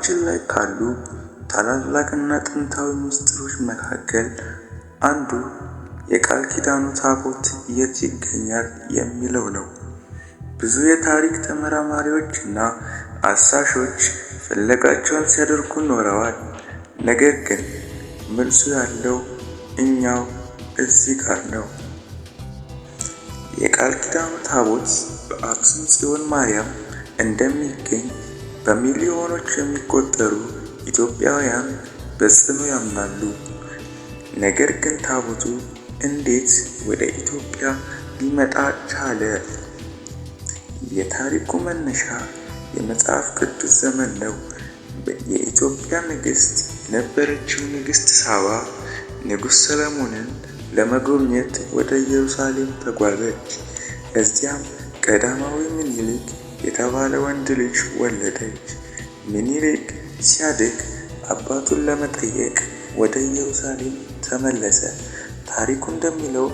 በዓለማችን ላይ ካሉ ታላላቅና ጥንታዊ ምስጢሮች መካከል አንዱ የቃል ኪዳኑ ታቦት የት ይገኛል የሚለው ነው። ብዙ የታሪክ ተመራማሪዎችና አሳሾች ፍለጋቸውን ሲያደርጉ ኖረዋል። ነገር ግን መልሱ ያለው እኛው እዚህ ጋር ነው። የቃል ኪዳኑ ታቦት በአክሱም ጽዮን ማርያም እንደሚገኝ በሚሊዮኖች የሚቆጠሩ ኢትዮጵያውያን በጽኑ ያምናሉ። ነገር ግን ታቦቱ እንዴት ወደ ኢትዮጵያ ሊመጣ ቻለ? የታሪኩ መነሻ የመጽሐፍ ቅዱስ ዘመን ነው። የኢትዮጵያ ንግሥት የነበረችው ንግሥት ሳባ ንጉሥ ሰለሞንን ለመጎብኘት ወደ ኢየሩሳሌም ተጓዘች። እዚያም ቀዳማዊ ምኒልክ የተባለ ወንድ ልጅ ወለደች። ምኒልክ ሲያድግ አባቱን ለመጠየቅ ወደ ኢየሩሳሌም ተመለሰ። ታሪኩ እንደሚለው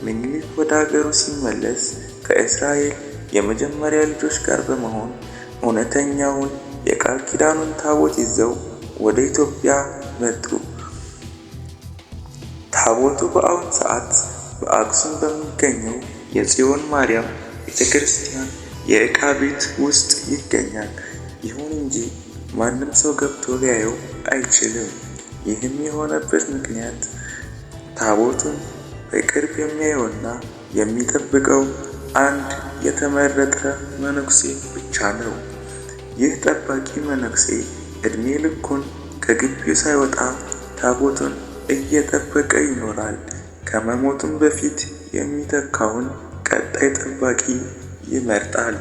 ምኒልክ ወደ አገሩ ሲመለስ ከእስራኤል የመጀመሪያ ልጆች ጋር በመሆን እውነተኛውን የቃል ኪዳኑን ታቦት ይዘው ወደ ኢትዮጵያ መጡ። ታቦቱ በአሁኑ ሰዓት በአክሱም በሚገኘው የጽዮን ማርያም ቤተክርስቲያን የዕቃ ቤት ውስጥ ይገኛል። ይሁን እንጂ ማንም ሰው ገብቶ ሊያየው አይችልም። ይህም የሆነበት ምክንያት ታቦቱን በቅርብ የሚያየውና የሚጠብቀው አንድ የተመረጠ መነኩሴ ብቻ ነው። ይህ ጠባቂ መነኩሴ ዕድሜ ልኩን ከግቢው ሳይወጣ ታቦቱን እየጠበቀ ይኖራል። ከመሞቱም በፊት የሚተካውን ቀጣይ ጠባቂ ይመርጣል።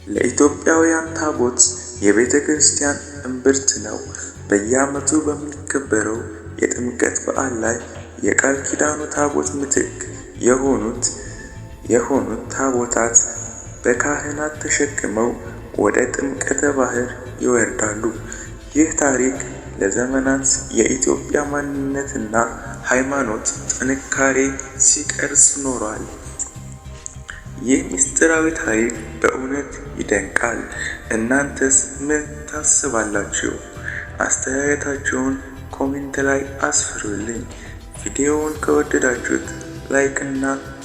ለኢትዮጵያውያን ታቦት የቤተ ክርስቲያን እምብርት ነው። በየዓመቱ በሚከበረው የጥምቀት በዓል ላይ የቃል ኪዳኑ ታቦት ምትክ የሆኑት ታቦታት በካህናት ተሸክመው ወደ ጥምቀተ ባህር ይወርዳሉ። ይህ ታሪክ ለዘመናት የኢትዮጵያ ማንነትና ሃይማኖት ጥንካሬ ሲቀርጽ ኖሯል። ይህ ምስጢራዊ ታሪክ በእውነት ይደንቃል። እናንተስ ምን ታስባላችሁ? አስተያየታችሁን ኮሜንት ላይ አስፍሩልኝ። ቪዲዮውን ከወደዳችሁት ላይክ እና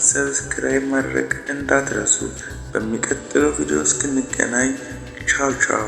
ሰብስክራይብ ማድረግ እንዳትረሱ። በሚቀጥለው ቪዲዮ እስክንገናኝ ቻው ቻው።